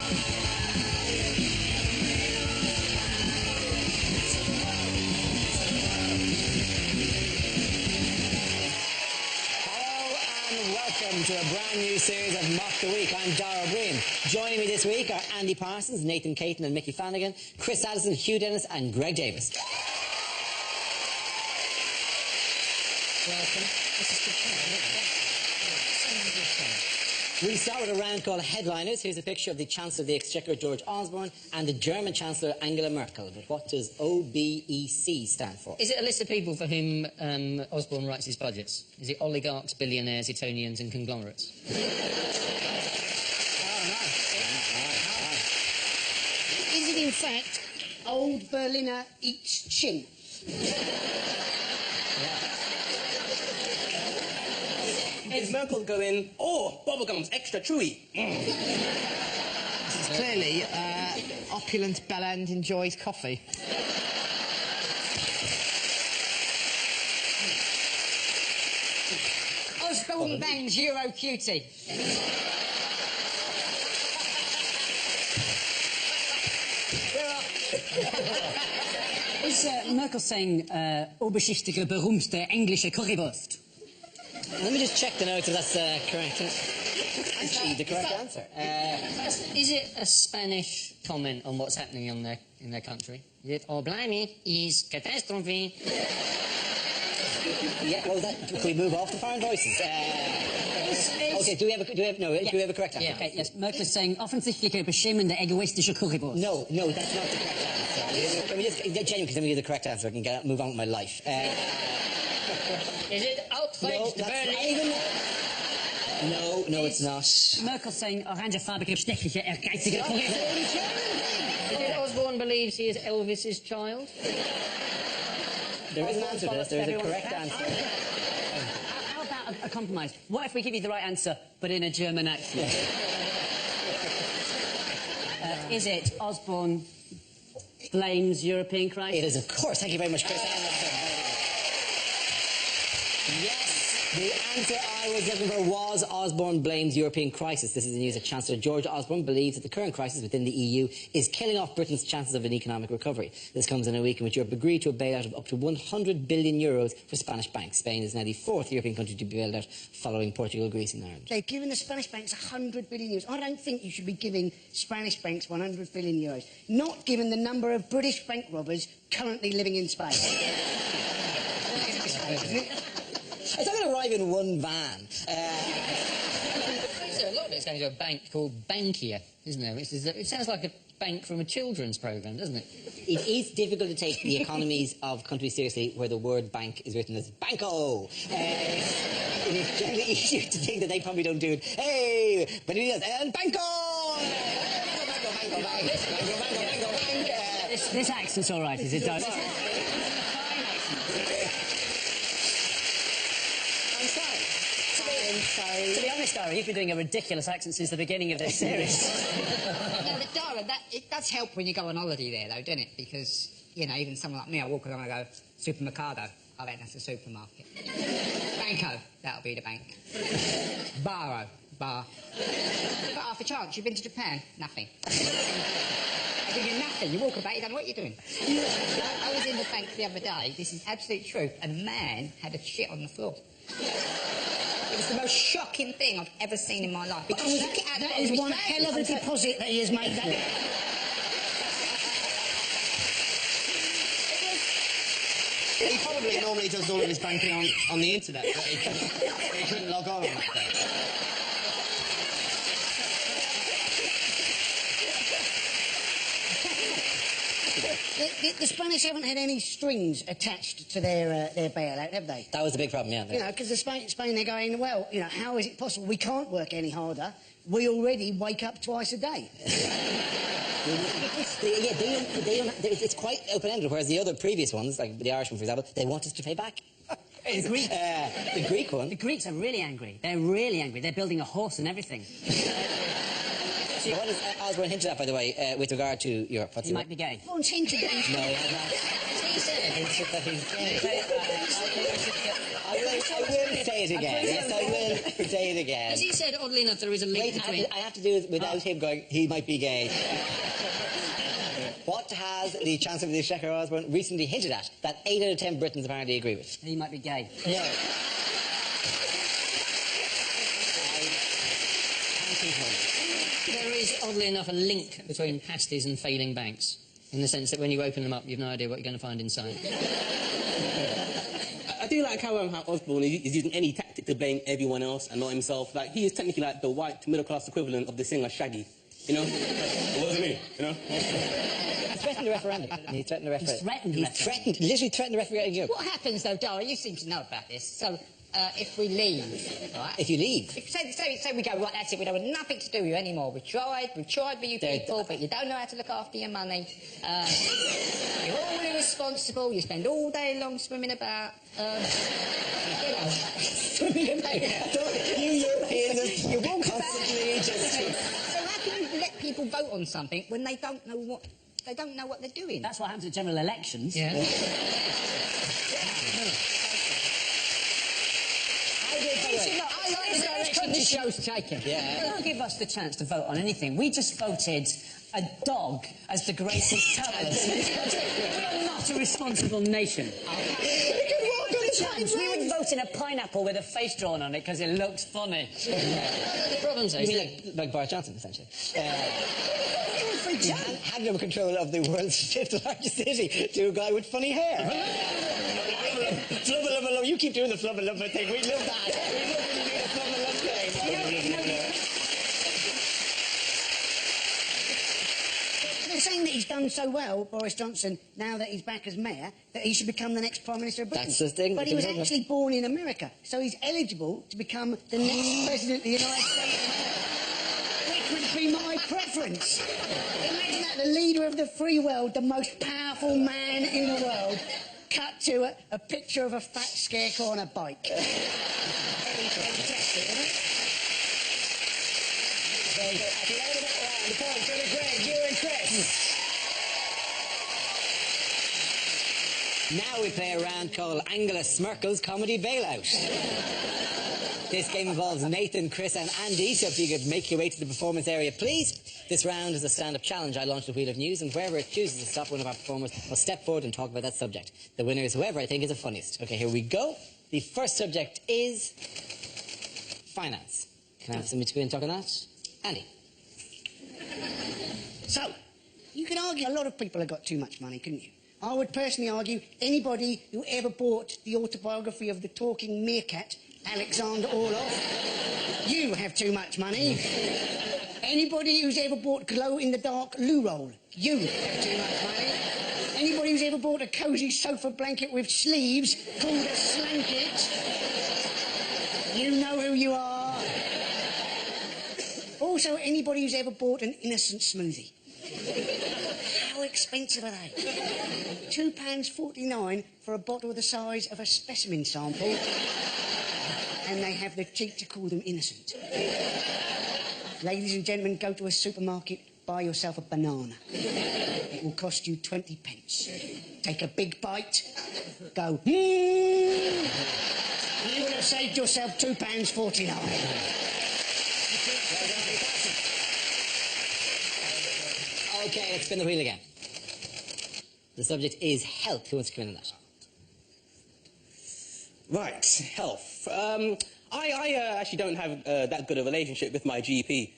Welcome to a brand new series of Mock the Week. I'm Dara Breen. Joining me this week are Andy Parsons, Nathan Caton and Mickey Flanagan, Chris Addison, Hugh Dennis and Greg Davis. Welcome. We start with a round called Headliners. Here's a picture of the Chancellor of the Exchequer, George Osborne, and the German Chancellor, Angela Merkel. But what does OBEC stand for? Is it a list of people for whom Osborne writes his budgets? Is it oligarchs, billionaires, Etonians and conglomerates? Oh, no. Is it in fact old Berliner eats chin? Is Merkel going, oh, bubblegum's extra chewy? It's clearly opulent Bellend enjoys coffee. Osborne bangs Euro cutie. Is Merkel saying oberschichtige, berühmte englische Currywurst? Let me just check the notes if that's correct. Actually, the correct answer. Is it a Spanish comment on what's happening in their country? Is it, oh, blimey, is catastrophe? Yeah, well, can we move off the foreign voices? Okay, do we have a correct answer? Yeah. Okay, yes, Merkel is saying offensichtliche, beschämende, egoistische Currywurst. No, that's not the correct answer. Let me just, genuine, because let me give the correct answer. I can move on with my life. Is it outraged Berlin? No, it's not. Merkel saying orangefarbige, bestechliche, ehrgeizige Currywurst. Is it Osborne believes he is Elvis's child? There is an answer to this. There is a correct answer. How about a compromise? What if we give you the right answer, but in a German accent? Is it Osborne blames European crisis? It is, of course. Thank you very much, Chris. Yes, the answer I was looking for was Osborne blames European crisis. This is the news that Chancellor George Osborne believes that the current crisis within the EU is killing off Britain's chances of an economic recovery. This comes in a week in which Europe agreed to a bailout of up to 100 billion euros for Spanish banks. Spain is now the fourth European country to be bailed out, following Portugal, Greece and Ireland. They've given the Spanish banks 100 billion euros. I don't think you should be giving Spanish banks 100 billion euros, not given the number of British bank robbers currently living in Spain. It's not going to arrive in one van. A lot of it's going to a bank called Bankia, isn't there? It sounds like a bank from a children's programme, doesn't it? It is difficult to take the economies of countries seriously where the word bank is written as banco. It is generally easier to think that they probably don't do it. Hey, but it is, and banco! Banco. This accent's all right, is it, Doug? I'm sorry. To be honest, Dara, you've been doing a ridiculous accent since the beginning of this series. No, but Dara, it does help when you go on holiday there, though, doesn't it? Because, you know, even someone like me, I walk along and I go, supermercado. I reckon that's a supermarket. Banco, that'll be the bank. Baro, bar. You've got half a chance. You've been to Japan? Nothing. I give you nothing. You walk about, you don't know what you're doing. I was in the bank the other day, this is absolute truth, and a man had a shit on the floor. It was the most shocking thing I've ever seen in my life. Because That is one hell of a deposit that he has made. He probably normally does all of his banking on the internet, but he couldn't log on that day. The Spanish haven't had any strings attached to their bailout, have they? That was the big problem, yeah. You know, because Spain, they're going, well, you know, how is it possible? We can't work any harder. We already wake up twice a day. It's quite open-ended, whereas the other previous ones, like the Irish one, for example, they want us to pay back. The Greek one. The Greeks are really angry. They're really angry. They're building a horse and everything. What is Osborne hinted at, by the way, with regard to Europe? He might be gay. Osborne's hinted at No, he has not. He said that he's gay. I will say it again. Yes, I will say it again. As he said, oddly enough, there is a link between... I have to do it without him going, he might be gay. What has the Chancellor of the Exchequer, Osborne, recently hinted at that 8 out of 10 Britons apparently agree with? He might be gay. No. There is, oddly enough, a link between pasties and failing banks, in the sense that when you open them up, you've no idea what you're going to find inside. I do like how Osborne is using any tactic to blame everyone else and not himself. Like, he is technically like the white middle-class equivalent of the singer Shaggy, you know? It wasn't me, you know? He threatened the referendum. He threatened the referendum. He threatened, Literally threatened the referendum. What happens, though, Dara, you seem to know about this, so if we leave, right? If you leave? Say we go, right, that's it, we don't want nothing to do with you anymore. We've tried with you people, but you don't know how to look after your money. You're all irresponsible, you spend all day long swimming about. Swimming about? You Europeans, you won't constantly just... So how can you let people vote on something when they don't know what they're doing? That's what happens at general elections. Yeah. I like the direction this show's taken. Yeah. They don't give us the chance to vote on anything. We just voted a dog as the greatest talent. We're not a responsible nation. We would vote in a pineapple with a face drawn on it because it looks funny. The problem's You mean like Boris Johnson, essentially? Hand over control of the world's 5th largest city to a guy with funny hair. Flubber, lubber, lubber. You keep doing the flubber, lubber thing. We love that. We love when you do the flubber, lubber thing. They're saying that he's done so well, Boris Johnson, now that he's back as mayor, that he should become the next Prime Minister of Britain. That's the thing. But he was actually born in America, so he's eligible to become the next President of the United States. Which would be my preference. Imagine that, the leader of the free world, the most powerful man in the world, cut to a picture of a fat scarecrow on a bike. Fantastic, isn't it? Very good. At the end of that round, the points go to Greg, you and Chris. Now we play a round called Angela Smirkel's Comedy Bailout. This game involves Nathan, Chris and Andy, so if you could make your way to the performance area, please. This round is a stand-up challenge. I launch the Wheel of News, and wherever it chooses to stop, one of our performers will step forward and talk about that subject. The winner is whoever I think is the funniest. OK, here we go. The first subject is finance. Can I have somebody to go in and talk on that? Andy. So, you can argue a lot of people have got too much money, couldn't you? I would personally argue anybody who ever bought the autobiography of the talking meerkat, Alexander Orlov, you have too much money. Anybody who's ever bought glow-in-the-dark loo roll, you have too much money. Anybody who's ever bought a cosy sofa blanket with sleeves called a slanket, you know who you are. Also, anybody who's ever bought an innocent smoothie. How expensive are they? £2.49 for a bottle the size of a specimen sample, and they have the cheek to call them innocent. Ladies and gentlemen, go to a supermarket, buy yourself a banana. It will cost you 20 pence. Take a big bite, go, You would have saved yourself £2.49. OK, let's spin the wheel again. The subject is health. Who wants to come in on that? Right, health. I actually don't have that good a relationship with my GP.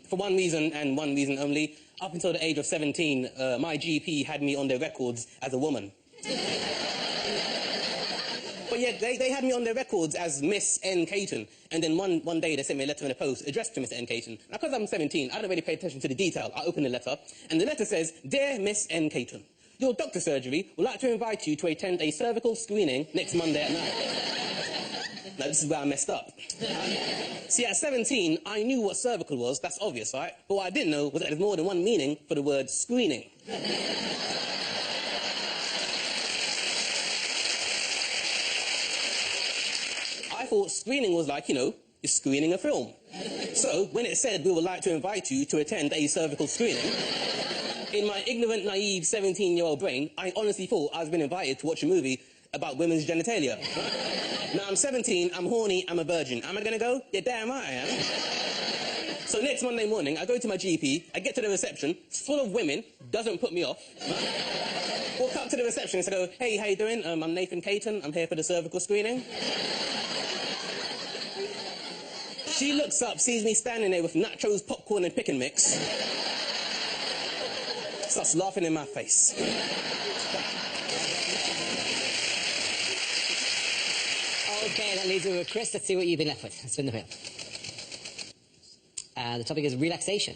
For one reason and one reason only. Up until the age of 17, my GP had me on their records as a woman. But yet, they had me on their records as Miss N. Caton. And then one day they sent me a letter in the post addressed to Miss N. Caton. Now, because I'm 17, I don't really pay attention to the detail. I open the letter, and the letter says, Dear Miss N. Caton, your doctor surgery would like to invite you to attend a cervical screening next Monday at 9. Now, this is where I messed up. See, at 17, I knew what cervical was. That's obvious, right? But what I didn't know was that there's more than one meaning for the word screening. I thought screening was like, you're screening a film. So, when it said we would like to invite you to attend a cervical screening, in my ignorant, naive 17-year-old brain, I honestly thought I was being invited to watch a movie about women's genitalia. Now, I'm 17, I'm horny, I'm a virgin. Am I gonna go? Yeah, damn right I am. So next Monday morning, I go to my GP, I get to the reception, it's full of women, doesn't put me off. Walk up to the receptionist, I go, hey, how you doing? I'm Nathan Caton, I'm here for the cervical screening. She looks up, sees me standing there with nachos, popcorn and pick and mix. Starts laughing in my face. Okay, that leaves me with Chris. Let's see what you've been left with. Let's spin the wheel. The topic is relaxation.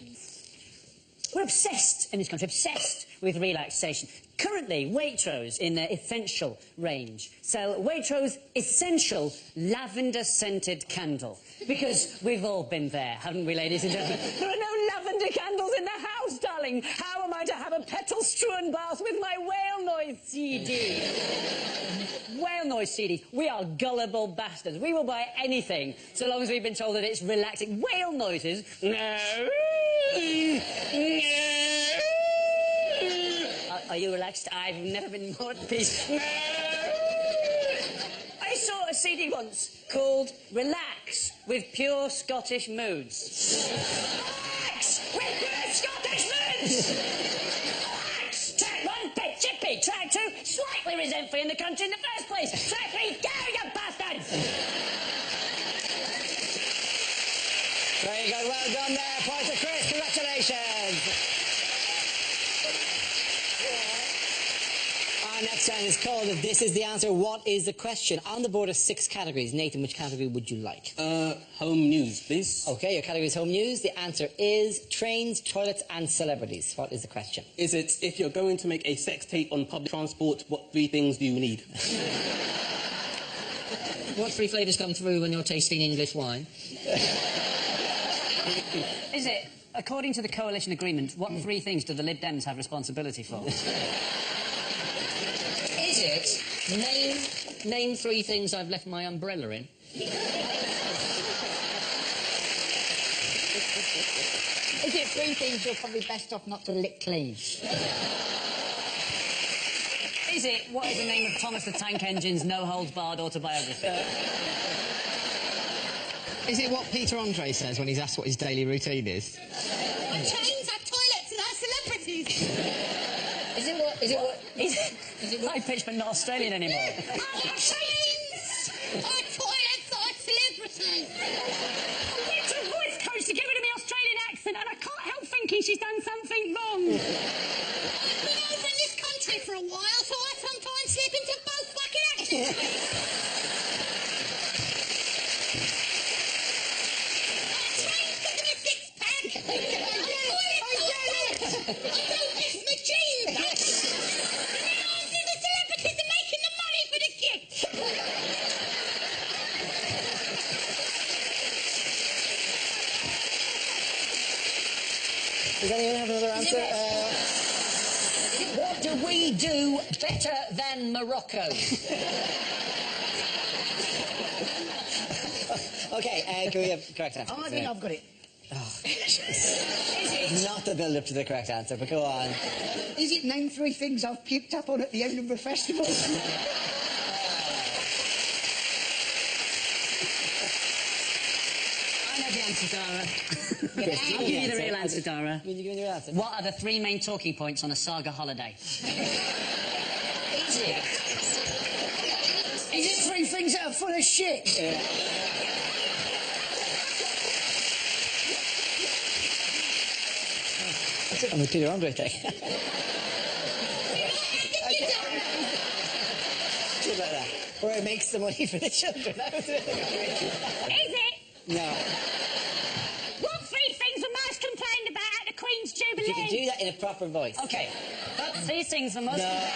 We're obsessed in this country, obsessed with relaxation. Currently, Waitrose, in their essential range, sell Waitrose Essential Lavender-Scented Candle. Because we've all been there, haven't we, ladies and gentlemen? There are no lavender candles in the house, darling. How am I to have a petal-strewn bath with my whale noise CD? Whale noise CD. We are gullible bastards. We will buy anything, so long as we've been told that it's relaxing. Whale noises? No. Are you relaxed? I've never been more at peace. I saw a CD once called Relax with Pure Scottish Moods. Relax with Pure Scottish Moods! Relax! Track 1, bit chippy. Track 2, slightly resentful in the country in the first place. Track 3, go, you bastards! Very good, well done there. Point to Chris, congratulations. Our next round is called If This Is the Answer, What is the Question? On the board are 6 categories. Nathan, which category would you like? Home news, please. Okay, your category is home news. The answer is trains, toilets and celebrities. What is the question? Is it, if you're going to make a sex tape on public transport, what 3 things do you need? What 3 flavours come through when you're tasting English wine? Is it, according to the coalition agreement, what 3 things do the Lib Dems have responsibility for? Is it name 3 things I've left my umbrella in? Is it 3 things you're probably best off not to lick clean? Is it, what is the name of Thomas the Tank Engine's no-holds-barred autobiography? Is it what Peter Andre says when he's asked what his daily routine is? Our trains, our toilets and our celebrities. Is it what... Is it high pitched but not Australian anymore? Our trains, our toilets, our celebrities. I went to a voice coach to get rid of my Australian accent and I can't help thinking she's done something wrong. I've been over in this country for a while, so I sometimes slip into both fucking accents. I don't miss my jeans. And now the celebrities are making the money for the kids. Does anyone have another answer? What do we do better than Morocco? Okay, can we have the correct answer? I think I've got it. Not the build-up to the correct answer, but go on. Is it name 3 things I've puked up on at the end of the festival? I know the answer, Dara. I'll give you the real answer, Dara. Will you give me the real answer? What are the 3 main talking points on a saga holiday? Is it 3 things that are full of shit? I'm a Peter Andre thing. Just like that. Where it makes the money for the children. That was it. Is it? No. What 3 things were most complained about at the Queen's Jubilee? You can do that in a proper voice. Okay, but 3 things the most... No.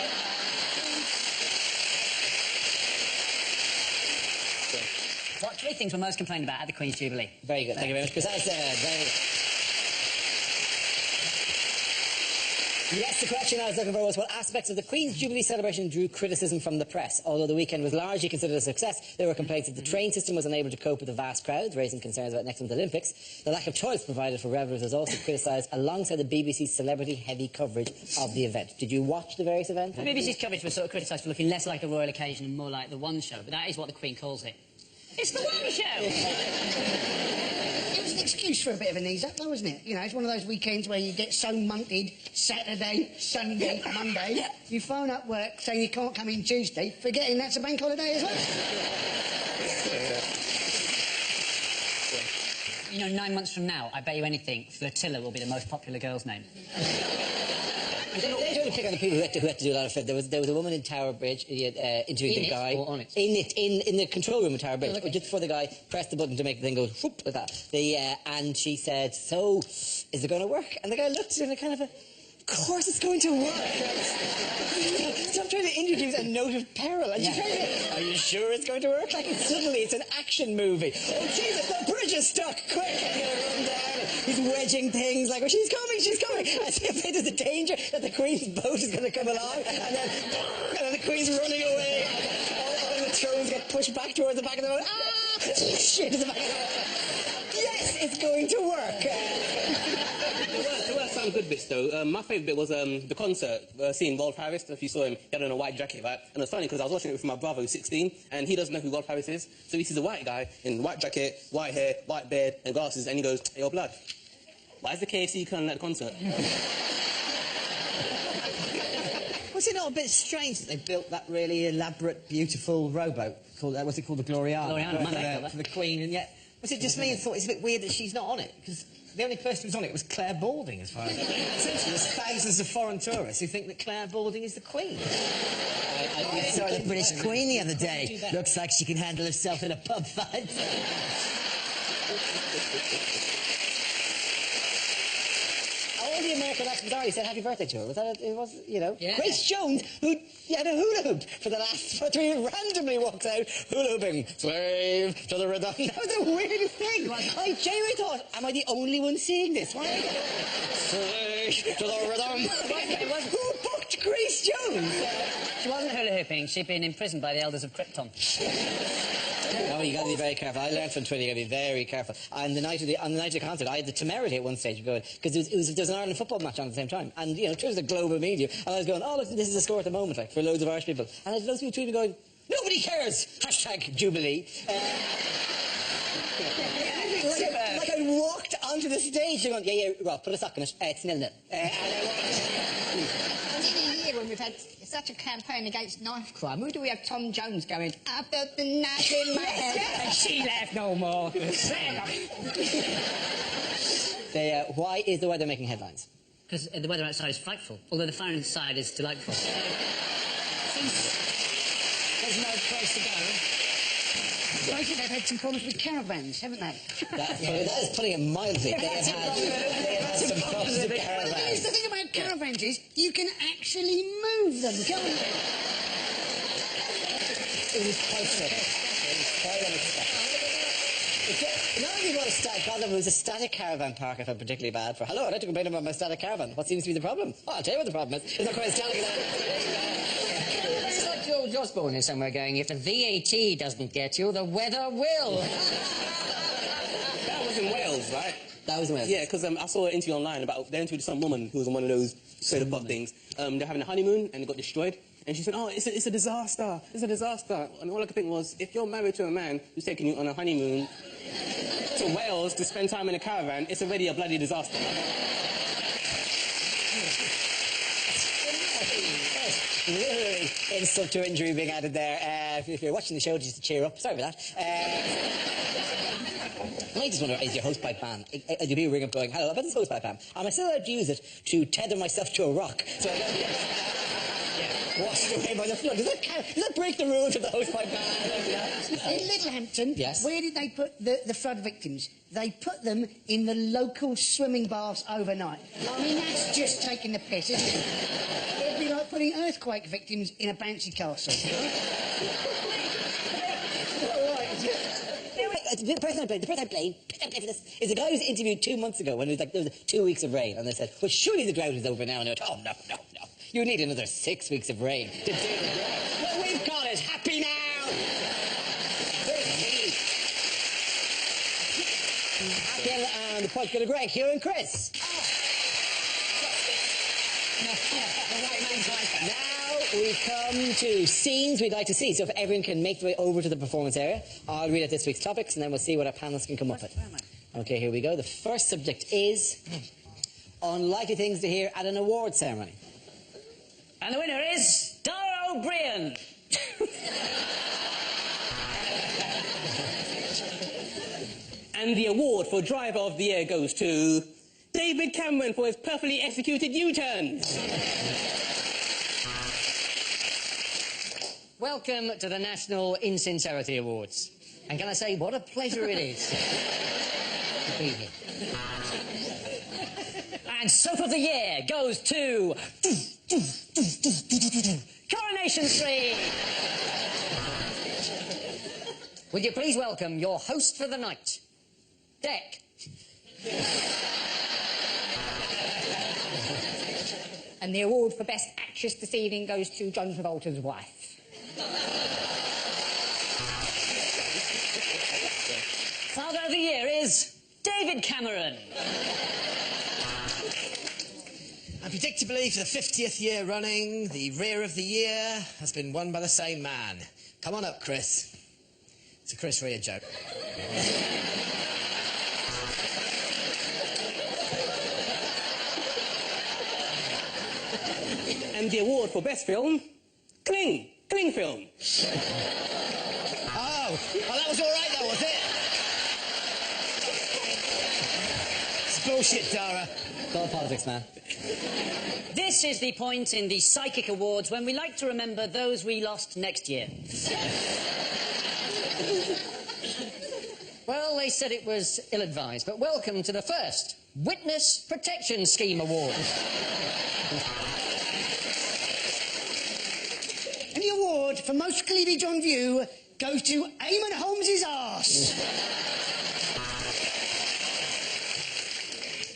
What 3 things were most complained about at the Queen's Jubilee? Very good. Thank you very much, Chris. That's very good. Yes, the question I was looking for was what aspects of the Queen's Jubilee celebration drew criticism from the press. Although the weekend was largely considered a success, there were complaints that the train system was unable to cope with the vast crowds, raising concerns about next month's Olympics. The lack of choice provided for revellers was also criticised alongside the BBC's celebrity-heavy coverage of the event. Did you watch the various events? The BBC's coverage was sort of criticised for looking less like a royal occasion and more like the One Show, but that is what the Queen calls it. It's the One Show! It was an excuse for a bit of an ease-up, though, wasn't it? You know, it's one of those weekends where you get so munted Saturday, Sunday, Monday, you phone up work saying you can't come in Tuesday, forgetting that's a bank holiday as well. You know, 9 months from now, I bet you anything, Flotilla will be the most popular girl's name. They don't pick on the people who had to do a lot of it. There was a woman in Tower Bridge interviewing the guy. Or on it? In the control room in Tower Bridge. Okay. Just before the guy pressed the button to make the thing go whoop like that. And she said, "So, is it going to work?" And the guy looked at her and kind of of course it's going to work. Stop trying to introduce a note of peril. And she's trying to, are you sure it's going to work? Like suddenly it's an action movie. Oh Jesus, the bridge is stuck. Quick, I'm going to run down. He's wedging things like, oh, she's coming, she's coming. As if there's a danger that the Queen's boat is going to come along. And then the Queen's running away. All the thrones get pushed back towards the back of the boat. Ah! Shit, it's the back of the boat. Yes, it's going to work. There were some good bits, though. My favourite bit was the concert, seeing Rolf Harris. If you saw him, he had on a white jacket, right? And it was funny because I was watching it with my brother, who's 16, and he doesn't know who Rolf Harris is. So he sees a white guy in white jacket, white hair, white beard, and glasses, and he goes, "Hey, yo, blood, why is the KFC coming at the concert?" Was it not a bit strange that they built that really elaborate, beautiful rowboat called, what's it called, the Gloriana, for the Queen, and yet, was it just me who thought it's a bit weird that she's not on it? Because the only person who was on it was Claire Balding, as far as I know. Essentially, there's thousands of foreign tourists who think that Claire Balding is the Queen. I saw the British Queen the other day. Looks like she can handle herself in a pub fight. All the American accents are. He said happy birthday to her. Was that it was, you know? Yeah. Grace Jones, who had a hula hoop for the last 3 randomly walks out hula hooping. Slave to the rhythm. That was the weirdest thing. I genuinely thought, am I the only one seeing this? Why? Slave to the rhythm. Who booked Grace Jones? She wasn't hula hooping. She'd been imprisoned by the elders of Krypton. Oh, you got to be very careful. I learned from Twitter, you got to be very careful. On the night of the concert, I had the temerity at one stage of going, because there was an Ireland football match on at the same time, and you know, Twitter's a global media, and I was going, oh look, this is a score at the moment, like for loads of Irish people, and I had loads of people tweeting going, nobody cares. #Jubilee. Like I walked onto the stage, and going, yeah, Rob, put a sock in it. It's 0-0. And I walked. In a year when we've had such a campaign against knife crime, who do we have? Tom Jones going, I felt the knife in my head, and she laughed no more. Why is the weather making headlines? Because the weather outside is frightful, although the fire inside is delightful. There's no place to go. I think they've had some problems with caravans, haven't they? That is putting it mildly. They have had some problems with The caravans. thing about caravans is you can actually move them, can't you? It was quite simple. It was quite unexpected. None of you want to start, God, if it was a static caravan park, I felt particularly bad for. Hello, I'd like to complain about my static caravan. What seems to be the problem? Oh, I'll tell you what the problem is. It's not quite as static as that. It's like George Osborne is somewhere going, if the VAT doesn't get you, the weather will. That was in Wales, right? That was in Wales. Yeah, because I saw an interview online about, they interviewed some woman who was on one of those soda pop things. They're having a honeymoon and it got destroyed. And she said, oh, it's a disaster. It's a disaster. And all I could think was, if you're married to a man who's taking you on a honeymoon to Wales to spend time in a caravan, it's already a bloody disaster. Literally insult to injury being added there. If you're watching the show, just to cheer up. Sorry for that. I just wonder, is your hosepipe ban? Do people ring up going, hello, about this hosepipe ban? Am I still allowed to use it to tether myself to a rock? So I don't washed away by the flood. Does that break the rules of the hosepipe ban? In Littlehampton, yes. Where did they put the flood victims? They put them in the local swimming baths overnight. I mean, that's just taking the piss, isn't it? It'd be like putting earthquake victims in a bouncy castle. the person I blame for this is the guy who was interviewed 2 months ago when it was like there was 2 weeks of rain, and they said, well, surely the drought is over now. And they went, oh, no. You need another 6 weeks of rain to do the drought. Well, we've got it. Happy now. Again, and the point go to Greg, Hugh and Chris. Now we come to scenes we'd like to see. So if everyone can make their way over to the performance area, I'll read out this week's topics and then we'll see what our panelists can come up with. Okay, here we go. The first subject is unlikely things to hear at an award ceremony. And the winner is Dara O'Brien. And the award for Driver of the Year goes to David Cameron for his perfectly executed U-turns. Welcome to the National Insincerity Awards. And can I say, what a pleasure it is to be here. And Soap of the Year goes to Coronation Street. Would you please welcome your host for the night, Deck. And the award for Best Actress this evening goes to John Travolta's wife. Father of the Year is David Cameron. And predictably, for the 50th year running, the Rear of the Year has been won by the same man. Come on up, Chris. It's a Chris Rea joke. And the award for Best Film, Cling Film. Oh, that was all right, though, was it? It's bullshit, Dara. It's all politics, man. This is the point in the Psychic Awards when we like to remember those we lost next year. Well, they said it was ill-advised, but welcome to the first Witness Protection Scheme Award. And the award for most cleavage on view goes to Eamon Holmes's arse.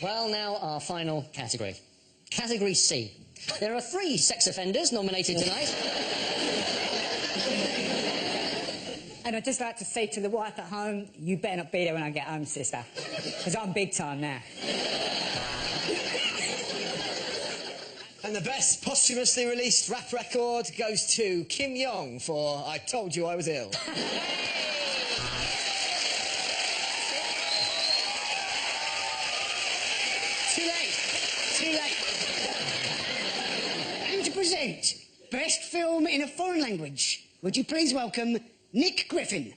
Well, now our final category. Category C. There are 3 sex offenders nominated tonight. And I'd just like to say to the wife at home, you better not be there when I get home, sister. Because I'm big time now. And the best posthumously released rap record goes to Kim Yong for I Told You I Was Ill. Too late. And to present Best Film in a Foreign Language, would you please welcome Nick Griffin.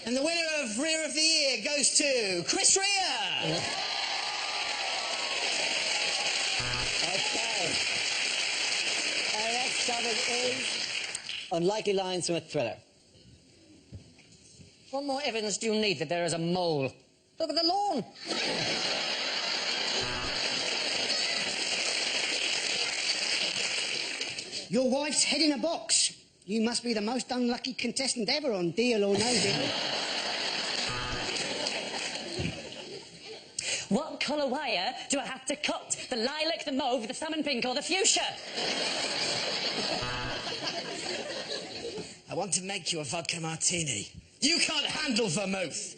And the winner of Rear of the Year goes to Chris Rea. Okay. Our next topic is unlikely lines from a thriller. What more evidence do you need that there is a mole? Look at the lawn. Your wife's head in a box. You must be the most unlucky contestant ever on Deal or No Deal. What colour wire do I have to cut? The lilac, the mauve, the salmon pink or the fuchsia? I want to make you a vodka martini. You can't handle vermouth.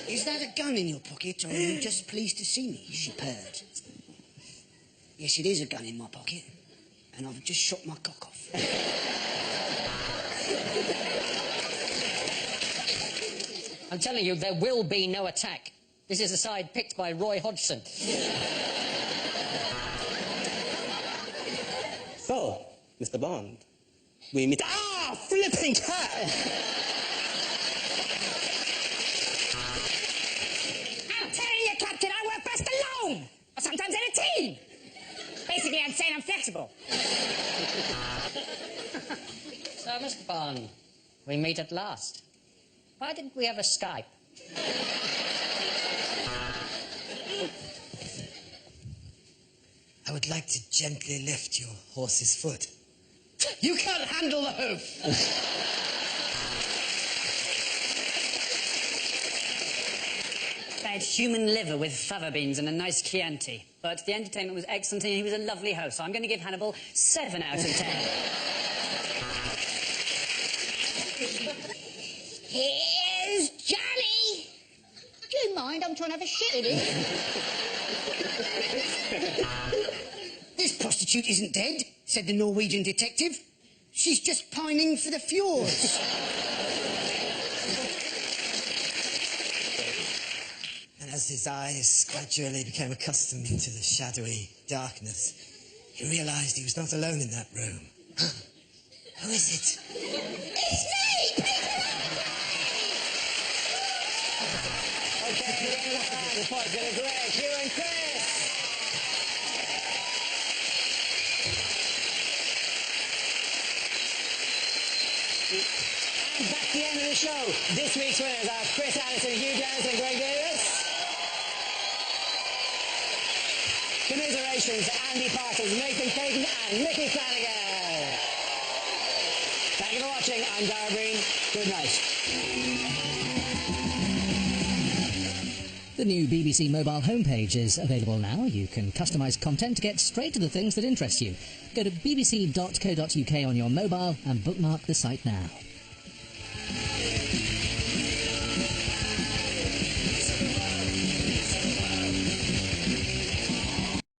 Is that a gun in your pocket, or are you just pleased to see me? She purred. Yes, it is a gun in my pocket, and I've just shot my cock off. I'm telling you, there will be no attack. This is a side picked by Roy Hodgson. So, Mr. Bond, we meet... Ah! Flipping cat! I'm telling you, Captain, I work best alone. Or sometimes in a team. Basically, I'm saying I'm flexible. So, Mr. Bond, we meet at last. Why didn't we have a Skype? I would like to gently lift your horse's foot. You can't handle the hoof. I had human liver with fava beans and a nice Chianti. But the entertainment was excellent and he was a lovely host, so I'm going to give Hannibal 7 out of 10. Here's Johnny. Do you mind? I'm trying to have a shit in it. This prostitute isn't dead, said the Norwegian detective. She's just pining for the fjords. And as his eyes gradually became accustomed to the shadowy darkness, he realised he was not alone in that room. Who is it? It's me! Okay, we're going to round of applause. Get a Greg, Hugh and Chris. And that's the end of the show. This week's winners are Chris Allison, Hugh Dennis and Greg Davis. Commiserations to Andy Parsons, Nathan Caton and Nicky Flanagan. Thank you for watching. I'm Dara Breen. Good night. The new BBC mobile homepage is available now. You can customise content to get straight to the things that interest you. Go to bbc.co.uk on your mobile and bookmark the site now.